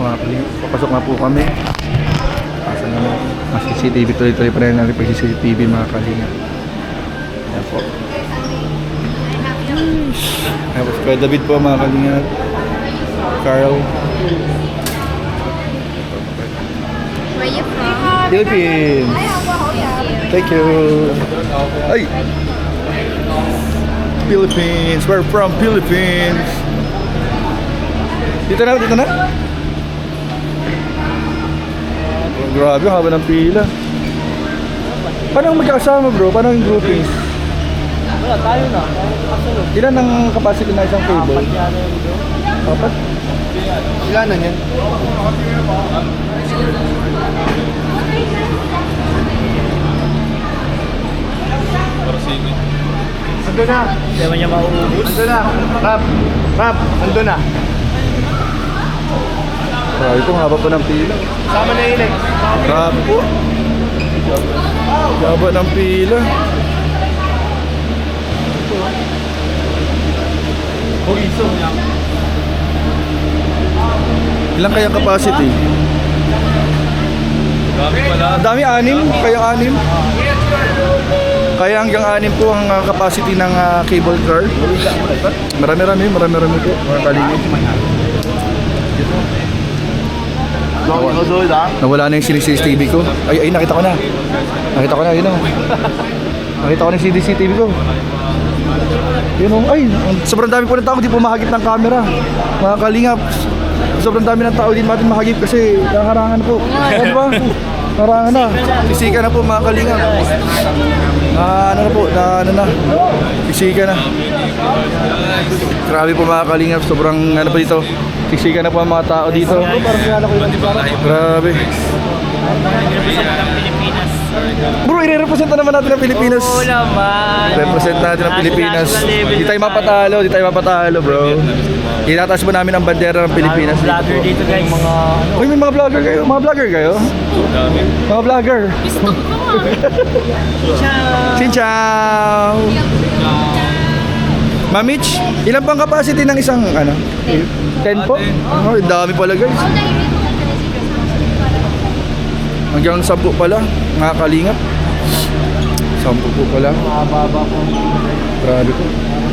mga kalinga. Papasok na po kami. Pasan naman. Mas CCTV tuloy-tuloy pa rin natin pag CCTV mga kalinga. Ayan po. Tapos kay David po mga kalinga. Carl. Where you from? Philippines. Thank you. Ay! Philippines. We're from Philippines. Dito na, dito na. Oh, grabe, ang haba ng pila. Paano magkakasama bro? Paano yung groupings? Wala, tayo na. Kasunod. Ilan ang capacity na isang table? Apat yan yung bro. Apat? Ilan na yan? Ando na. Hindi man niya mauubos. Ando na. Rap. Ando na. Grabe po, ang haba pa ng pila. Sama na yun eh. Grabe po. Haba ng pila. Iso. Ilang kaya capacity? Grabe pala. Ang dami, 6. Kaya 6. Kaya hanggang 6 po ang capacity ng cable car. Marami po. Mga kalingin. Nawala na yung CCTV ko. Ay, nakita ko na. Yun o. Nakita ko na yung CCTV ko. Yun o. Ay, sobrang dami po ng tao. Hindi po mahagip ng camera. Mga kalingap. Sobrang dami ng tao din natin mahagip kasi nakarangan po. Ano ba? Nakarangan na. Sisika na po mga kalingap. Ano na. Sisika na. Grabe po mga kalingap. Sobrang ano pa dito. Sisika na po ang mga tao dito. Grabe. Bro, i-represent naman natin ang Pilipinas. Oo naman. Represent natin ang Pilipinas. Di tayo mapatalo, bro. Itataas po namin ang bandera ng Pilipinas. Vlogger dito guys. Uy, may mga vlogger kayo. Mga vlogger. Xin ciao. Mamich, ilan pang capacity ng isang 10 po? Oh, dami pala guys. Hanggang 10 pala, mga kalingap. 10 po pala. Mababa po. Grabe po.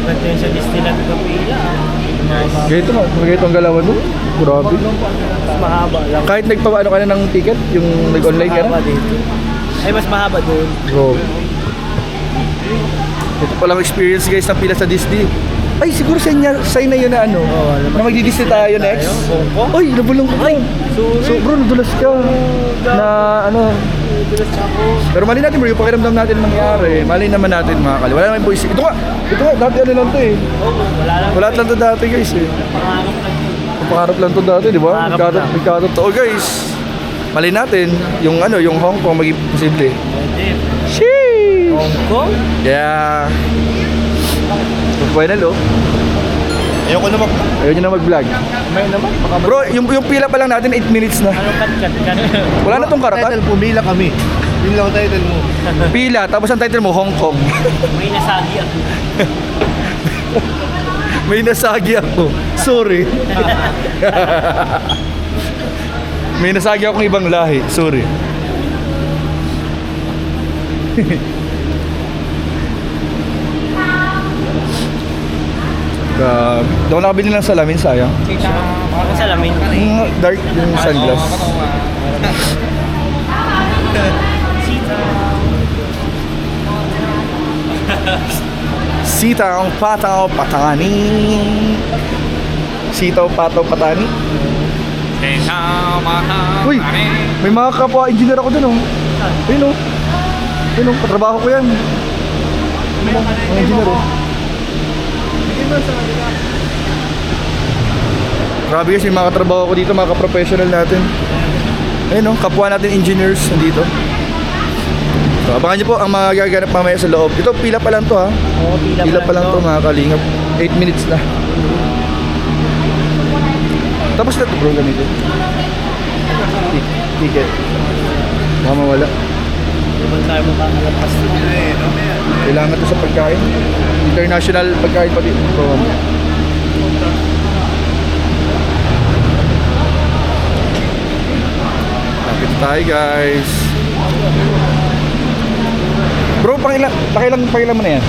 Ganda yun sa Disneyland Kapila. Ganito ang galawan mo. Grabe. Mas mahaba lang. Kahit nagpaano ka na ng ticket, yung nag-online ka na. Mahaba dito. Ay, mas mahaba doon. Bro. Ito palang experience guys ng pila sa Disney. Ay, siguro sign na yun na na magdi-Disney tayo next. Uy, nabulong ko. So bro, nadulas ka. Nadulas ako. Pero mali natin bro, yung pakiramdam natin mangyari. Mali naman natin mga kali. Wala naman voice. Ito nga, dati ano lang to eh. Wala lang to dati guys eh. Pangarap lang to dati, di ba? Nagkaroon to. Oh guys, mali natin yung yung Hong Kong maging posible. Sheesh! Hong Kong? Yeah. Final Ayaw nyo na mag-vlog. May naman. Bro, yung pila pa lang natin 8 minutes na. Anong kat? Wala na tong karakat. Title, pumila kami. Yun lang ang title mo. Pila, tapos ang title mo Hong Kong. May nasagi ako. May nasagi ako. Sorry. May nasagi akong ibang lahi. Sorry. Doon nakabili ng salamin, sayang. Ako salamin. Dark yung sunglass. Sitaw, pataw, patani. Sitaw, pataw, patani. Uy, may mga kapwa engineer ako dun Ayun katrabaho ko yan. Mga engineer Grabe kasi mga katrabaho ko dito, mga ka-professional natin. Ayun kapwa natin engineers nandito. So, abangan nyo po ang magaganap mamaya sa loob. Ito, pila pa lang to ha. Oo, Pila pa lang to mga kalingap. 8 minutes na. Tapos na to bro, ganito. Ticket. Baka mawala. Diba tayo makakalapas dito? Kailangan to sa pagkain. International pagkain pati. So, tayo guys. Bro, pakilang mo na yan?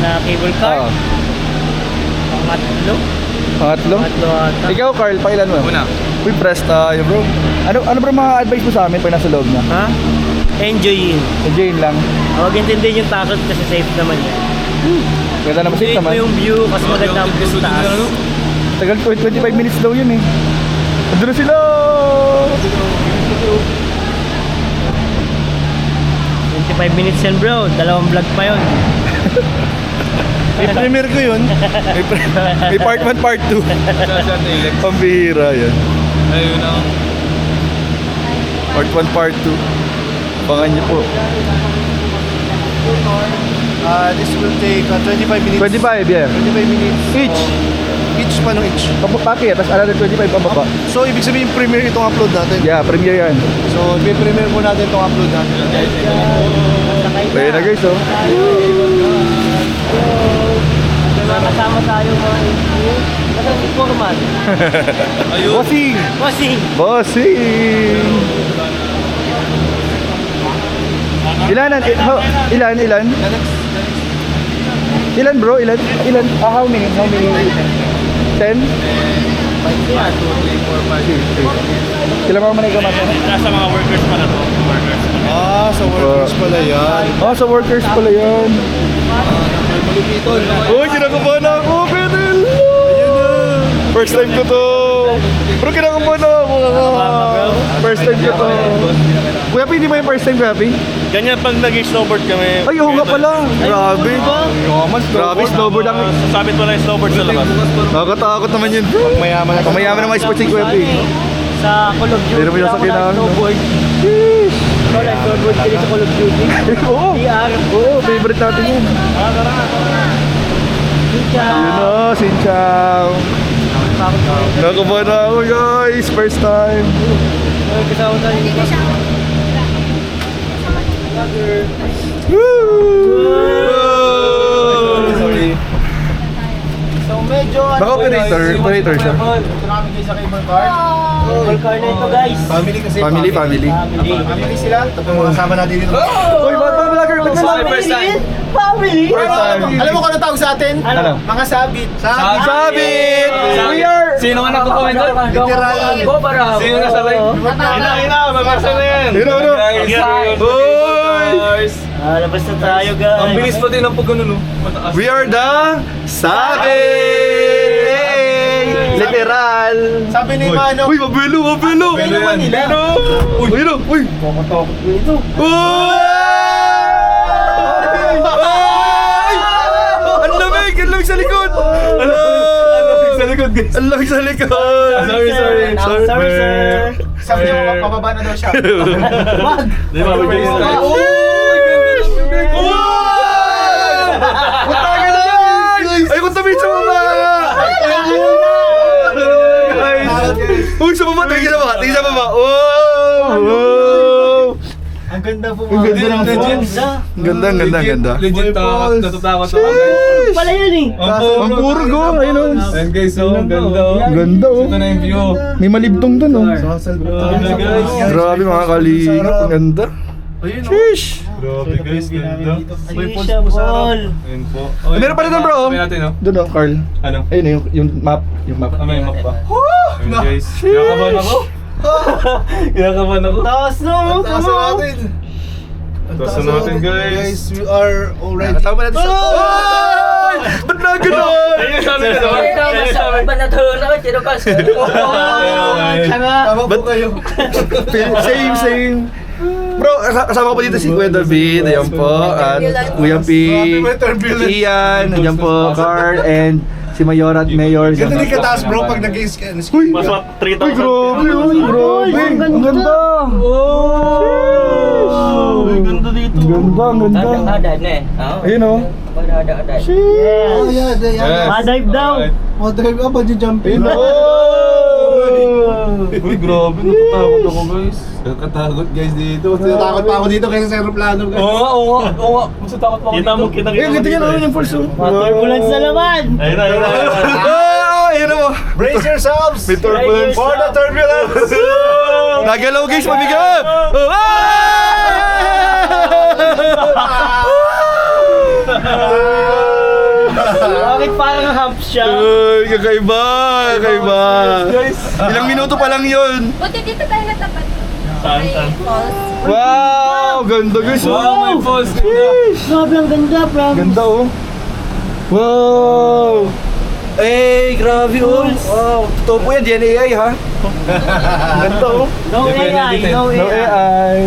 Na cable car. Oo. Pangatlo. Pangatlo? Pangatlo ata. Ikaw Carl, pakilan mo? Una. Uy, press tayo bro. Ano bro mga advice mo sa amin pag nasa loob na? Ha? Enjoyin. Enjoyin lang. Huwag intindihin yung takot kasi safe naman yan. Ganda naman safe Safe mo naman. yung view kasi maganda ang view sa taas. Tagal 25 minutes daw yun eh. Andun na sila! 25 minutes yan bro, dalawang vlog pa yun. Premiere ko yun. May part 1, part 2. Pambihira yan. Ayun ang Part 1, part 2. Pangan niyo po. This will take 25 minutes. 25, yeah. 25 minutes. Each. Each pa each. Papapaki, tapos another 25 pababa. So, ibig sabihin, premiere itong upload natin. Yeah, premiere yan. So, premiere po natin itong upload natin. Kaya na guys, oh. May kasama tayo mga engineer. Kasi si Foreman. Bossing! Bossing! Bossing! Ilan? Ilan bro? Ilan? How many? 10? Kailan mo manay ka nasa mga workers pa na to. Workers. Sa workers pala yan. Oh, sa workers pala yun. Uy, kinakabahan na ako, Fidel! First time ko to. Bro, kinakabahan na ako. First time ko to. Kuya P, hindi mo yung first time, Kuya P? Ganyan pag nag-snowboard kami. Ay, oo nga pala. Grabe. Grabe, snowboard ang... Sasabit mo na yung snowboard sa labas. Nakakatakot naman yun, bro. Mayaman na mga sports yung Kuya P. Sa Call of Duty. Hindi naman yung sakit na. Snowboard. Sheesh. Ikaw na snowboard ka rin sa Call of Duty. Oo. PR. Oo, favorite natin yun. Lucha. Yun na, Sinchang. Nakabahan na ako, guys. First time. Kasama tayo. Dito siya. Sorry. So, medyo... Naka-operator siya. Ito namin kayo sa cable car. Cable car na ito guys. Family kasi. Family. Family sila. Tapos mga kasama natin dito. Uy, mga vlogger, ba't na First time. Family! First time. Alam mo kung ano tawag sa atin? Ano? Mga sabit. Sabit! We are... Sino nga nagko-comment doon? Literal. Sino nga sa live? Ina, mabasa na yan. Yun, ano? Uy! Labas na tayo guys. Ang bilis pa din ang pag no? Mataas. We are the Sabit! Hey! Literal! Sabi ni Manong. Uy, mabelo! Pwede yan. Uy, yun, uy! Uy! Ang lamig! Ang lamig sa likod! Ang lamig sa likod, guys! Ang lamig sa likod! Sorry sir. Sabi niya, pababa na daw siya. Wag! Di ba, mag-galis tayo? Putagan na yan! Ay, kung tabi sa baba! Uy, sa baba! Tingin sa baba! Tingin sa baba! Oh! Ang ganda po. Ang ganda ng falls! Ang ganda, ang ganda, ang ganda! Legit takot. Natatakot ako. Pala yun eh. Ang puro go! Ayun o! Ayan guys, ang ganda. Ang ganda o! Ito na yung view. May malibtong dun o! Grabe guys. Grabe mga kaligap! Ang ganda! Sheesh! Grabe guys, ganda. Sisha ball. Ayun po. Meron pa rin doon, bro. Sabi natin, no? Doon o, Carl. Ano? Ayun yung map. Yung map. May map pa. Ayun guys. Kinakabahan ako. Kinakabahan ako. Taas na mo. Taas natin. Taas na natin guys. We are already. Tama natin sa... Ay! Ba't na gano'n? Ayun sabi ko naman. Ayun sabi ko. Tama po kayo. Same. Bro, kasama ko pa dito si Kuya David, ayan po, at Kuya P, Ian, ayan po, Carl, and si Mayor at Mayor. Ganda din kataas bro pag nag-scan. Uy! Mas what? 3,000. Uy, grabe! Grabe! Ang ganda! Ang ganda dito. Ang ganda! Ayun o. Oh, yeah. Dive daw. Oh, drive up, jump in. Uy, grabe. Natatakot ako guys. Nakatakot guys dito. Tinatakot pa ako dito kaysa sa aeroplano guys. Oo nga. Mas natakot pa ako dito. Kita Ayun, ganda yan yung falls o. Turbulence na naman. Ayun na. Ayun o. Brace yourselves May turbulence. for the turbulence. Nagalaw guys, mabigat! Oh, Bakit parang hump siya? Ay, kakaiba, kakaiba. Ilang minuto pa lang yun. Buti dito tayo natapat. Saan? Falls. Wow, ganda guys. Wow, may falls. Grabe, ang ganda, promise. Ganda oh. Wow. Eh, grabe oh. Wow. Totoo po yan, di yan AI ha. Ganda oh. No AI, no No AI. AI.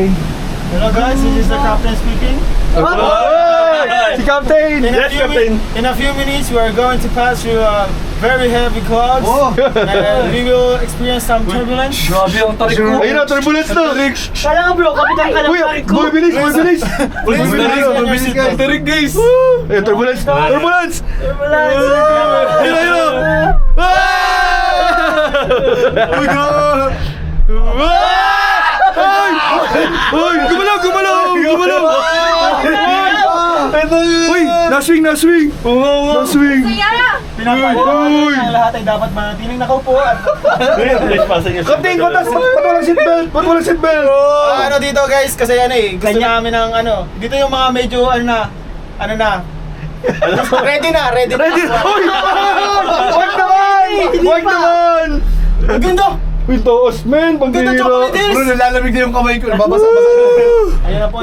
Hello guys, this is the captain speaking. Ay, si Captain. Yes, Captain. In a few minutes, we are going to pass through very heavy clouds. And we will experience some turbulence. Grabe ang tarik ko. Ayun na, turbulence na. Kala nga bro, kapitan ka lang Uy, tarik ko. boy, bilis, boy, bilis. Mabilis guys. Tarik guys. Eh, turbulence, turbulence. Turbulence. Ayun na, ayun na. Uy, grabe. Ay! Uy, gumalaw, gumalaw, gumalaw. Uy, na-swing, na-swing. Na-swing. Saya! Pinapagawa ang lahat ay dapat manatiling nakaupo at Captain, ba't walang seatbelt? Ba't walang seatbelt? ano dito guys, kasi ano eh, gusto namin ng ano, dito yung mga medyo ano na, ready na. Ready? Uy! Wag naman! Wag naman! Ang ganda! Uy, taas, men! Ganda Pambira! chocolates! Bro, nalalamig na yung kamay ko. Nababasa-basa. Ayun na po.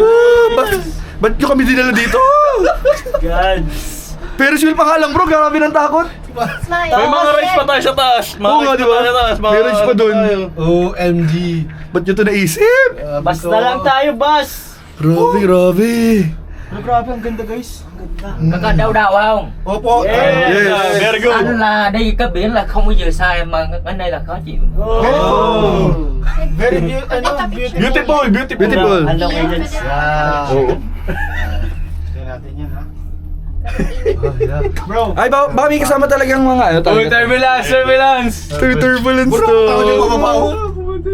Ba't nyo kami dinala dito? Gods. Ferris wheel pa nga lang bro, grabe ng takot. Smile. May mga rides pa tayo sa taas. Mga Oo nga, rides di ba? pa tayo sa taas. May rides pa dun. OMG. Ba't nyo ito naisip? Bas na lang tayo, bas! Grabe, grabe. Pero grabe, ang ganda guys. Ang ganda. Có đau đầu không? Opo. Yes. Very good. Anh là đi cái biển là không bao giờ sai mà cái này là khó chịu. Oh. Very beautiful. Beautiful. Ang agents. Oo. Tignan natin yan ha. Bro, Ay, baka may kasama talagang mga ano Uy, talaga. turbulence. Turbulence Bro, to. tawag yung mababaw.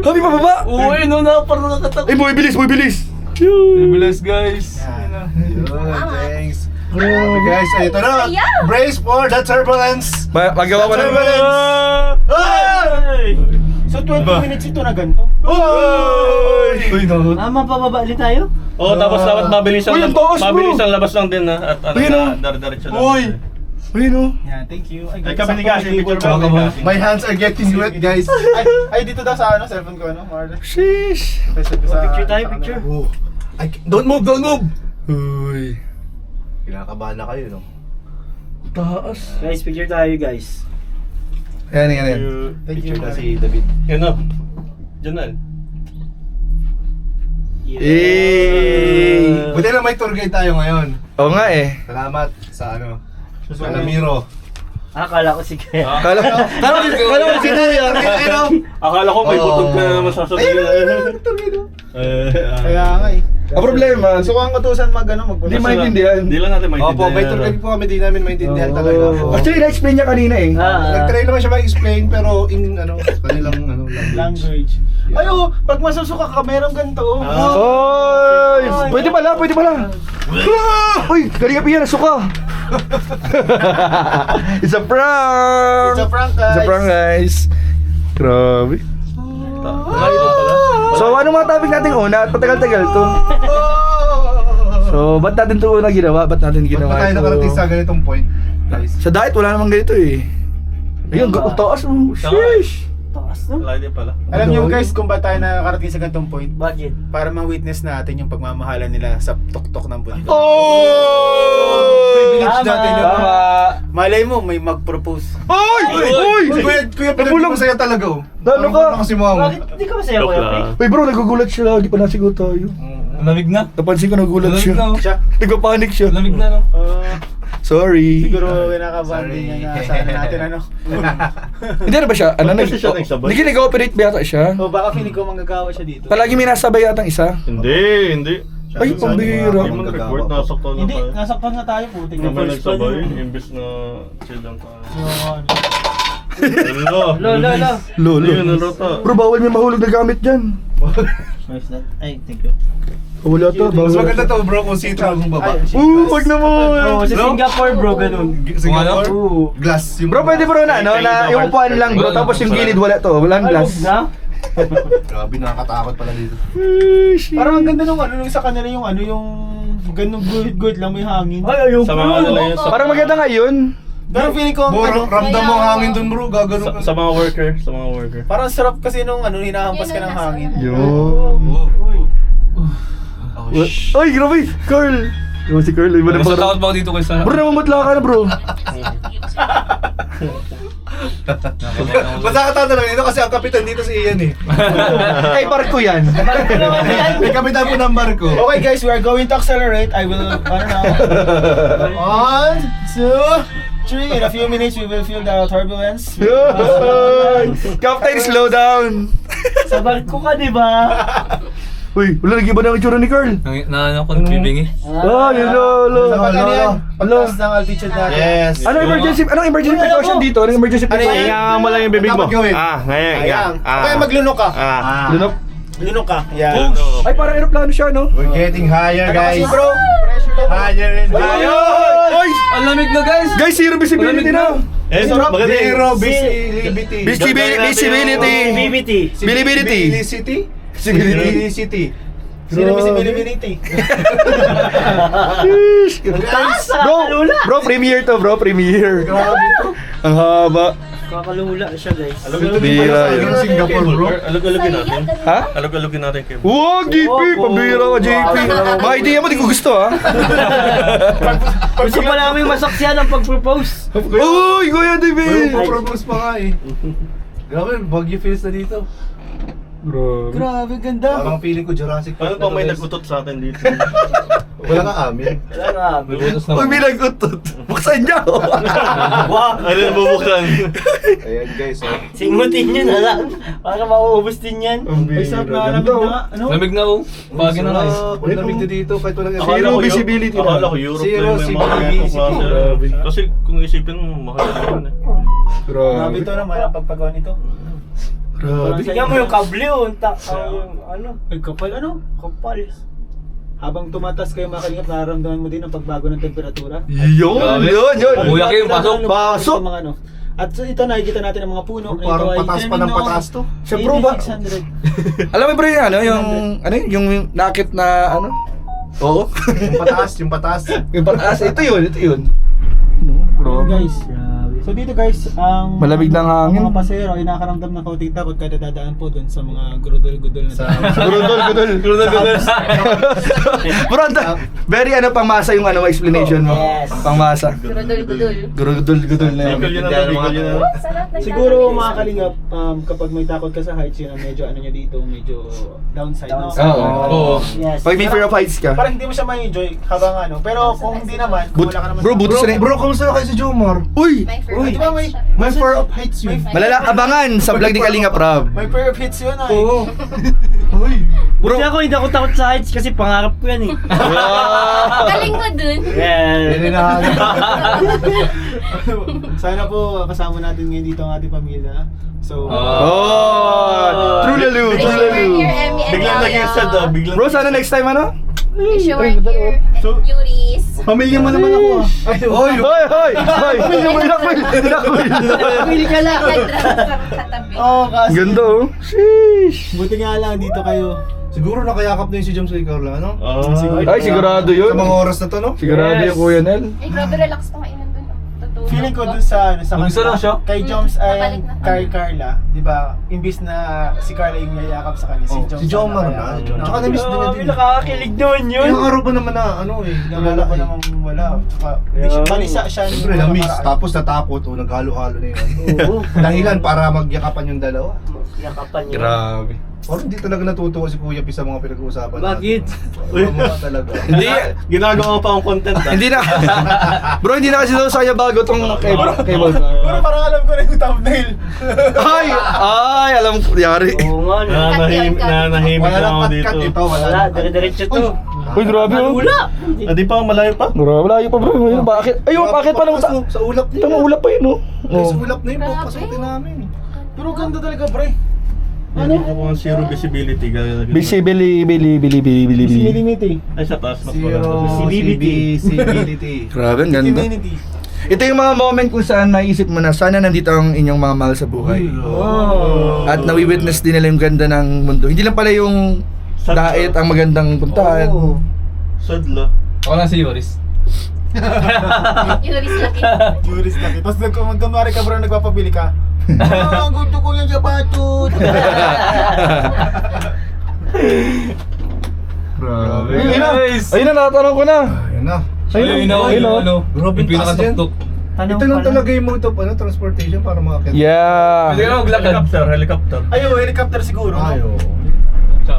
Kami pababa. Uy, no na, parang nakatakot. Ay, boy, bilis, boy, bilis. Turbulence guys. Yun, thanks. Grabe guys, ito na. Saya! Brace for the turbulence. Magawa ko na. Turbulence. Ay! So 20 minutes ito na ganito? Uy, no. Mapababa ulit tayo? Oh, tapos dapat mabilis Uy, ang taas, bro. mabilis ang labas lang din ha. At ano, Uy, no. dar-diretso lang. Uy. Uy, no. Yeah, thank you. Ay, kami ni Kasi, picture ko. mo kami. My hands are getting wet, guys. Ay, dito daw sa ano, cellphone ko ano, Marlon. Sheesh. Picture tayo, picture. Oh. Don't move, don't move. Uy. Kinakabahan na kayo, no? Taas. Guys, picture tayo guys. Ayan, ayan, ayan. Picture na tayo. si David. Yan na. Diyan na. Eh. Buti na may tour guide tayo ngayon. Oo nga eh. Salamat sa ano. Sa Namiro. Akala ko si Kaya. Kala ko si Kuya. Akala ko may Oo. butog na naman sasabihin. Kaya nga eh. Ang problema, So kung ang utusan magpunta hindi maintindihan. Hindi lang natin maintindihan. Opo, may tour guide po kami, di namin maintindihan talaga. Actually, na-explain niya kanina eh. Nag-try naman siya mag-explain pero in ano, kanilang ano, Language. Ay, oh, pag masusuka ka, merong ganito. Oy! Pwede pala, pwede pala. Uy, galing ka piyan, suka. It's a prank. It's a prank, guys. It's a prank, guys. Grabe. So, ano mga topic natin una? At patagal-tagal to. So, ba't natin to una ginawa? Ba't natin Ba't ginawa pa tayo ito? nakarating sa ganitong point, guys? Sa diet, wala namang ganito eh. Ayun, taas mo. Sheesh. Taas no? Wala din pala. Alam niyo guys kung ba tayo nakakarating sa ganitong point? Budget. Para ma-witness natin yung pagmamahalan nila sa tuktok ng bundok. Oh! Privilege natin yun. Tama. Malay mo, may mag-propose. Oy! Oy! Kuya, Nagbulang. masaya talaga oh. Ano ka? Ano kasi mo Bakit hindi ka masaya Joke Kuya lang. Pre? Uy bro, nagugulat siya. Lagi pa nasigaw tayo. Lamig na. Napansin ko nagugulat siya. Siya? Nagpapanik siya. Lamig na no. Sorry. Siguro kinakabahan din niya na sana natin ano. Hindi na ba siya? Ano Ba't kasi siya nagsabay? Hindi nag-ooperate ba yata siya? O baka feeling ko manggagawa siya dito. Palagi may nasabay yatang isa. Hindi. Ay, pambihira. Hindi mo nag-record, nasaktan na Hindi, tayo. nasaktan na tayo putik. Hindi naman nagsabay, imbis na chill lang tayo. Lo. Lolo. Ayun, nalata. Bro, bawal may mahulog na gamit dyan. Ay, thank you. Wala to, Mas bawal. maganda to bro kung sitra kung baba. Wag naman. Bro, sa Singapore bro, ganun. Singapore? Oo. Glass. Yung Bro, pwede bro na, no? Na yung upuan lang bro, tapos yung gilid wala to. Walang Ay, glass. huwag na? Grabe, nakakatakot pala dito. Parang ang ganda nung nung sa kanila yung yung ganung guhit-guhit lang may hangin. Sa mga ano lang yun. Parang maganda nga yun. Pero feeling ko Bro, ramdam mo ang hangin dun bro, gagano ka. Sa mga worker. Sa mga worker. parang sarap kasi nung hinahampas ka ng hangin. Yun. Ay, grabe! Carl! Yung si Carl, iba na Mas parang... takot ba ako dito kaysa... Bro, namamutla ka na bro. Masakatawa na lang dito kasi ang kapitan dito si Ian eh. Ay, barko yan. May kapitan po ng barko. Okay guys, we are going to accelerate. I will, ano na. 1, 2, 3. In a few minutes, we will feel the turbulence. Captain, slow down. Sa barko ka, di ba? Uy, wala nag-iba na ang itsura ni Carl. Ano ko, nagbibingi. Ah, yun lolo. Sa pag ano yan, Hello. pagtaas ng altitude natin. Yes. Anong emergency precaution dito? Anong emergency precaution? yan? mo lang yung bibig mo. Ayan. Okay, maglunok ka. Lunok. Lunok ka. Yan. Ay, parang aeroplano siya, no? We're getting higher Ano kasi guys. bro? Pressure lang. Higher and higher. Ay! Ang lamig na guys! Guys, zero visibility na. Zero visibility. Visibility. BBT. Visibility. Visibility. Visibility. Sino visibility? Bro, premiere to bro, premiere. Ang haba. Kakalula siya, guys. Bira yun. Singapore bro. Alog-alogin natin. Ha? Alog-alogin natin kayo. Wow, JP! Pabira ka, JP! Mga idea mo, di ko gusto, ha? Gusto pa namin masaksiyan ang pag-propose. Uy, kuya, May David! propose pa nga eh. Grabe, Baguio feels na dito. Grabe, ganda. Parang feeling ko Jurassic Paano Park. pang may na to, guys. nagutot sa atin dito? Wala ka amin. Wala nga. Nagutos na. Uy, may nagutot. Buksan niya, oh. Wow! Ano na bubuksan? Ayan guys, oh. Singmutin nyo na lang. Para mauubos din yan. Ay, sarap na alam na. Ano? Lamig na oh. Bagay na nga eh. Wala lamig na dito kahit walang Zero Akala ko visibility na. Akala ko Europe Zero na yung mga visibility. ganitong klase. Kasi kung isipin mo, mahal na yun eh. Grabe to naman ang pagpagawa nito. Tingnan mo yung kable, oh. Ano? Ay, kapal ano? Kapal. Habang tumatas kayo mga kalingap, nararamdaman mo din ang pagbago ng temperatura. Yun. Kuya Kim, pasok. Pasok. Mga ano. At so, ito nakikita natin ang mga puno. Oh, parang patas pa ng patas to. Siya, bro, ba? 600. Alam mo, bro, yung ano, yung nakit na, ano? Oo. Yung pataas. Yung pataas, ito yun. Bro, guys. So dito guys, ang Malamig ng hangin. ang mga pasahero ay nakakaramdam ng kaunting takot kada dadaan po dun sa mga gurudol-gudol na Gudol. Bro, very ano, pangmasa yung ano, explanation mo. Yes. Pangmasa. Gudol na yun. Bigol yun na, bigol yun na. Sarap na Siguro mga kalingap, kapag may takot ka sa heights, yun ang medyo ano niya dito, medyo downside. No? Oo. Yes. Pag may fear of heights ka. Parang hindi mo siya ma-enjoy habang ano. Pero kung hindi naman, kung wala ka naman Bro, buti sa Bro, kamusta na kayo sa Jomar? Uy! Uy, di ba may fear of heights yun. Malala abangan sa vlog ni Kalinga Prab. may pair of hits yun ay. Oo. Uy. Bro, hindi ako takot sa heights kasi pangarap ko yan eh. Galing mo dun. Yeah. Yan na. Sana po kasama natin ngayon dito ang ating pamilya. So, Oh! True lalu, true lalu. Biglang naging sad ah, biglang. Bro, sana next time ano? Wish you were here and beauties. pamilya mo naman ako ah. Hoy! Inakwil! Pili ka lang. Nag-drive katabi. Oo, kasi. Ganda oh. Sheesh! Buti nga lang dito kayo. Siguro nakayakap na yun si Joms kay Carla, ano? Ay, sigurado yun. Sa mga oras na to, no? Sigurado yung Kuya Nel. Ay, grabe relax pa kainan dun. Totoo. Feeling ko dun sa ano, sa Mag-isa lang siya? kay Joms ay Babalik na. kay Carla, 'di ba? Imbis na si Carla yung yayakap sa kanya, si Oh, Joms. si Jomar ang na. nakayakap. Tsaka na-miss din Grabe, natin. nakakakilig doon yun. Yung araw ba naman na, ano eh, Nalala ko namang wala. Tsaka balisa siya nung Siyempre, na-miss. nakaraan. Tapos natakot, o naghalo-halo na yun. Oo. Dahilan para magyakapan yung dalawa. Yakapan niya. Grabe. Parang hindi talaga natutuwa si Kuya P sa mga pinag-uusapan Bakit? Uy, mga talaga. Hindi, Ginagawa pa ang content ah. hindi na. Bro, hindi na kasi daw saya bago tong cable. Pero parang alam ko na yung thumbnail. Ay, alam ko, yari. Oo nga, no. Nanahimik Wala na lang ako dito. cut-cut ito, wala. Wala, dire-diretso to. Uy, grabe oh. Wala. Hindi pa, malayo pa. Grabe, malayo pa bro. Ayun, bakit? Ayun, bakit pa lang Sa ulap niya. Tama ulap pa yun oh. Sa ulap na yun, papasukin namin. Pero ganda talaga, pre. Ano? Ako ang zero visibility. Visibility. Visibility. Ay, sa taas. Mas Zero maganda. CBBT. visibility. Grabe, ang ganda. Visibility. Ito yung mga moment kung saan naisip mo na sana nandito ang inyong mga mahal sa buhay. At nawi-witness din nila yung ganda ng mundo. Hindi lang pala yung diet ang magandang puntahan. Sadla. Ako lang si Yoris. Yuris laki. Tourist laki. Tapos kunwari ka bro, nagpapabili ka. Gusto ko yung sapatos. Grabe. Ayun na. Guys. Ayun na, natatanong ko na. Ayun na. Ayun na, ano. Robin Yung pinakatuktok. Ito lang talaga yung mode of transportation para makakita. Yeah. Pwede ka maglakad. Helicopter. Ayun, helicopter siguro. Ayo.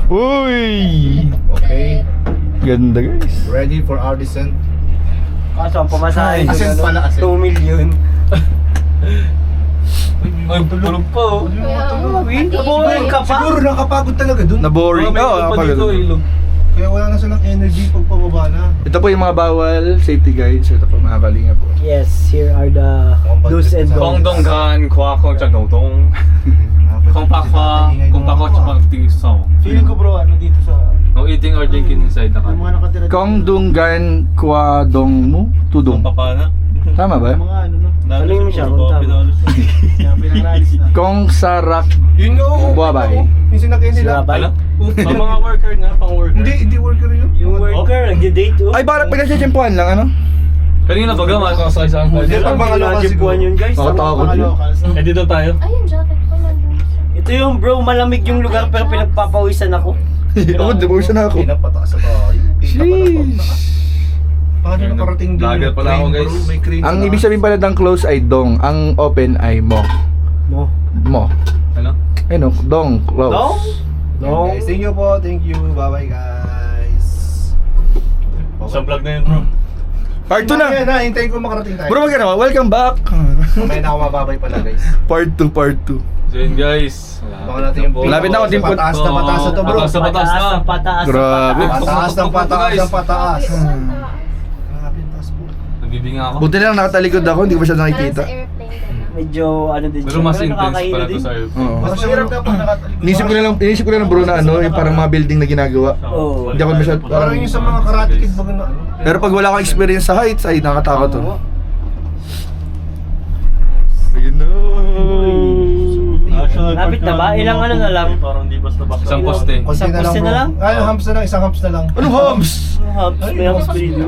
Uy. Okay. Ganda guys. Ready for our descent. Kaso ang pamasahe Ascent pala, ascent. 2 million. Ay, tulog pa oh. Nabuhay ka pa. Siguro nakapagod talaga dun. Na-boring. May Oo, ilog pa kapag- dito, ilog. Kaya wala na silang energy pag pababa na. Ito po yung mga bawal safety guides. Ito po mga kalinga po. Yes, here are the do's and don'ts. Donggan, kwa kong cha dong. Kung pakwa, kung pakwa cha pagtisaw. Feeling ko bro, ano dito sa... No eating or drinking inside the Yung mga car. nakatira dito. Kong Dunggan Kwa Dong Mu Tudong. Papana. Tama ba? Mga ano no. Saling mo siya, kung tama. Kaya pinaralis na. Kong Sarak Yun nga oo. Buwabay. Yung sinakyan nila. Sirabay. Ano? Pang mga worker nga, pang worker. Hindi worker yun. Yung worker, nagde-date oh. Ay, parang pinagsisimpuhan lang, ano? Kanina baga, makakasakay sa angkal. Hindi, pag mga local siguro. yun guys. Nakatakot Mga yun. locals. no? Eh, dito tayo. Ayun, jacket ko nandun. Ito yung bro, malamig yung lugar pero pinagpapawisan ako. Ako, devotion na ako. Pinapataas sa tayo. Sheesh. Paano nakarating dun? Vlogger pala ako, guys. May crane Ang sa ibig taas. sabihin pala ng close ay dong. Ang open ay mo. Mo. Mo. Ano? Ayun o, dong. Close. Dong? Yun, guys. Thank you po. Thank you. Bye-bye guys. Sa vlog na yun bro. Part 2 na. Yan na. Hintayin ko makarating tayo. Bro, magkano? Welcome back. Mamaya na ako mababay pala guys. Part 2, part 2. So yun guys. Baka natin yung buhay. Malapit na ako, team. Pataas na pataas na to bro. Pataas na pataas na. Pataas, pataas, Grabe. pataas. Pataas ng pataas ng pataas. Saan taas? Grabe, taas po. Nabibinga ako. Buti na lang nakatalikod ako, hindi ko masyadong Parang nakikita. sa airplane ka na. Medyo ano din Pero mas intense nakakahilo pala din. to sa airport. Oo. Mas mahirap na pag nakatalikod. Inisip ko na lang bro na ano, yung parang mga building na ginagawa. Oo. Hindi ako masyad- Parang yung sa mga karate kid baga na ano. Pero pag wala kang experience sa heights, ay nakatakot to. Ayun na. Lapit na ba? Ilang ano na lang? Parang di basta-basta. Isang poste. Konti Isang poste na bro. lang? Ay, humps na lang. Isang humps na lang. Anong hubs? Hubs, may hubs pa dito.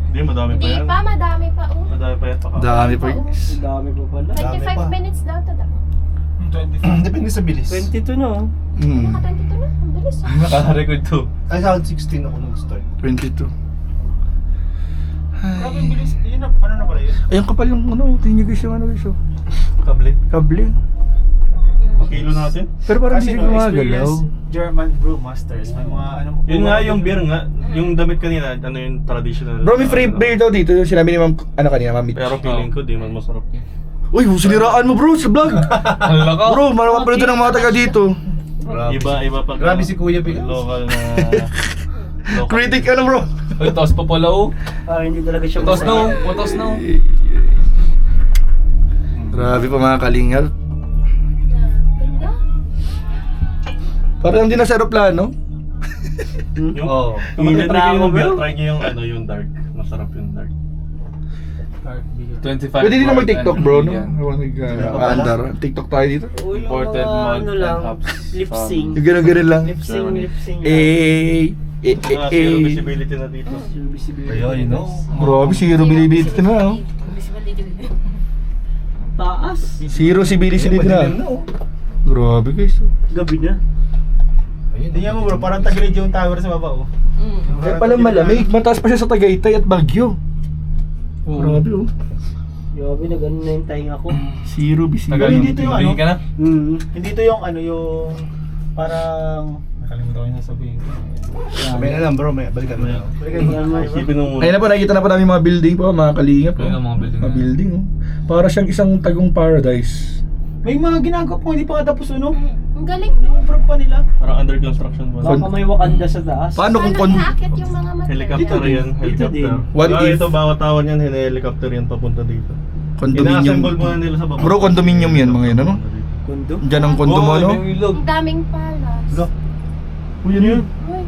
Hindi, madami pa Hindi yan. pa, madami pa. Oh. Madami pa yan. Dami pa guys. Ang dami pa pala. Dami pa. 25 minutes daw to daw. Depende sa bilis. 22 no? Hmm, Naka 22 na. Ang bilis ah. Naka-record to. Ay, sa 16 ako nag-start. 22. Grabe yung bilis. Yun na, ano na pala yun? Ayun kapal yung ano, tingin nyo guys yung ano guys oh. Kable. Kable. Kilo natin. Pero parang Kasi hindi no siya gumagalaw. experience German Brewmasters. May mga ano. Yun nga yung beer nga, yung damit kanina, ano yung traditional. Bro, may free beer daw dito. Yung sinabi ni ma'am, ano kanina, ma'am Mitch. Pero feeling ko, di man masarap yun. Uy, siniraan mo bro sa vlog. Hala ka. Bro, marami pa ito ng mga taga dito. Iba pa. Grabe si Kuya Pilas. Local na... local. Critic ano bro? Ay, taas pa pala oh. Hindi talaga siya Taas na oh. masaya. Taas na oh. Grabe pa mga kalingal. Ganda. Parang hindi na sa aeroplano. Yung, Oo. Kung mag-try kayo Init ng beer, na ako, try nyo yung ano, yung dark. Masarap yung dark. 25. Pwede din na mag-TikTok bro, no? Yan. Andar. TikTok tayo dito. Uy, yung Imported mga mud ano and lang, hops lip from- sync. Yung ganun-ganun lang. Lip sync, lip sync. Mga zero visibility na dito. Ayun, no? Grabe, zero visibility na oh. Taas. Zero visibility Madilim na. na, oh. Grabe guys. Gabi na. Ayun, Tingnan mo bro, parang tagilid yung tower sa baba oh. Kaya palang malamig. Mataas pa siya sa Tagaytay at Baguio. Grabe oh. Grabe, nag-ano na yung tainga ko. Zero Tagal. visibility. Dito yung ano? Tingin ka na? Hindi to yung ano yung parang nakalimutan ko yung sabihin ko. Sabay na lang bro, may balikan mo na. Isipin mo muna. Ayun na po, nakikita na po namin mga building po, mga kalingap po. Ayun ang mga building Mga na. building oh. Para siyang isang tagong paradise. May mga ginagawa po, hindi pa nga tapos ano. Ang galing no. Improve pa nila. Parang under construction pa. Baka may Wakanda sa taas. Paano kung Paano iaakit yung mga mata? Helicopter yan, helicopter. din. What if- Ito, bawat tawan yan, helicopter yan papunta dito. Condominium. Ina-assemble muna nila sa baba. Bro, condominium yan mga yan ano? Kondo? Diyan ang kondo mo ano? May ilog. Ang daming palas. Uy, yan yun. Uy,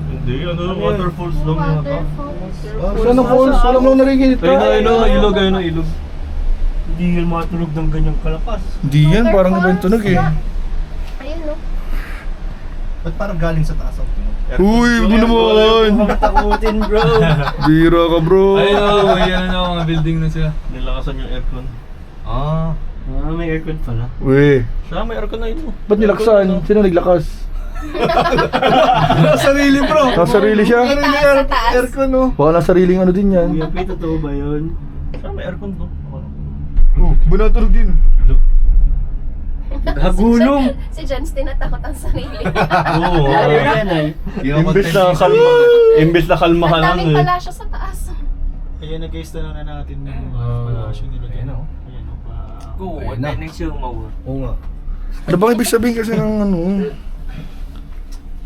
Hindi, ano, waterfalls lang yata. waterfall. Wala nang falls, wala mo narinig. Ilog. Hindi yun matulog ng ganyang kalakas. Hindi yan, parang iba yung tunog eh. Ayun, no? Ba't parang galing sa taas ang tunog? Uy, ano naman? Takutin bro. Bira ka bro. Ayan na, mga building na sila. Nilakasan yung aircon. Ah. May aircon pala. Uy, Siya, may aircon na yun. ba't nilaksan? Sino naglakas? Sarili bro. Nasarili siya? Sa taas. Aircon no. Baka nasariling ano din yan. Kuya Pi, totoo ba yun? Siya, may aircon to. Oh, bunatulog din. Hagulong! Si Jans tinatakot ang sarili. Oo. Ayaw yan ay. Imbes na kalma ka Ang lang daming eh. pala siya sa taas. Ayan na guys, tanong na natin yung palasyo nila. Ayan o. Ayan o pa. Kuwan na ng sumaw. Oo nga. Ano bang ibig sabihin kasi ng ano?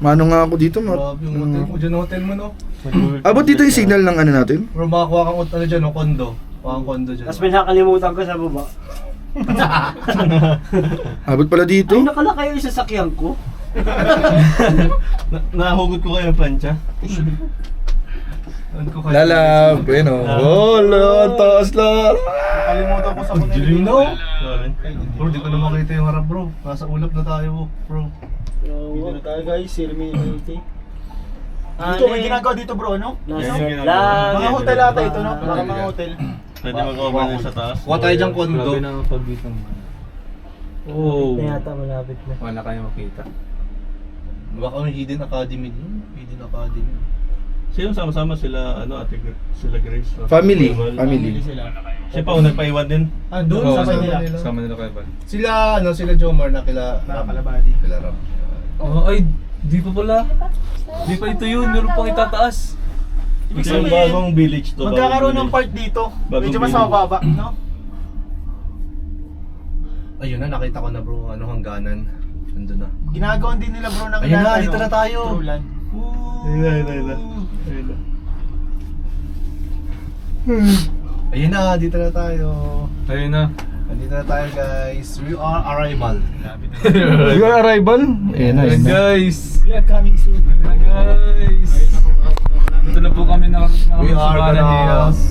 Mano nga ako dito, Grabe yung hotel mo. Diyan ang hotel mo no. Abot dito yung signal ng ano natin? Bro, makakuha kang ano dyan no, kondo. Kuha kang kondo dyan. Tapos may nakalimutan ko sa baba. Abot pala dito? Ay, nakalakay yung sasakyan ko. Nahugot ko kayo ng plancha. Lalab, ayun o. Oh, ang taas lang. Nakalimutan ko sa hotel. Dilim na. Bro, di ko na makita yung harap bro. Nasa ulap na tayo bro. Dito na tayo guys, Sirmi 80. Ano Dito, may ginagawa dito bro, no? Nasa Yan, lang. Mga hotel ata ito, no? Baka mga hotel. Pwede mag-over sa taas. Kuha tayo dyan kondo. Grabe na ang pag-dito. Oh. Kaya yata malapit na. Wala kayo makita. Baka may hidden academy din. Hidden academy. Sino sama-sama sila, sila Grace? Family. Family. Family. Sila. Siya pa, nagpaiwan din. Ah, doon Oo, sa sama nila. Sama nila kayo ba? Sila Jomar na kila Nakakalabadi. Kila Ram. Oh, ay, di pa pala. Di pa ito yun, meron pang itataas. Ibig Ito yung sabihin, bagong village to. magkakaroon bagong ng part dito. Bagong Medyo mas village. mababa, no? Ayun na, nakita ko na bro, ano hangganan. Nandun na. Ginagawan din nila bro ng Ayun na, lahat, dito ano, na tayo. true land. Ayun na. Ayun na, dito na tayo. Ayun na. Nandito na tayo guys. We are arrival. Your arrival? Ayan na, Ayan ayan na. guys. We are coming soon. Ayan guys. Ito na po kami nakarating We are sa gonna Hills.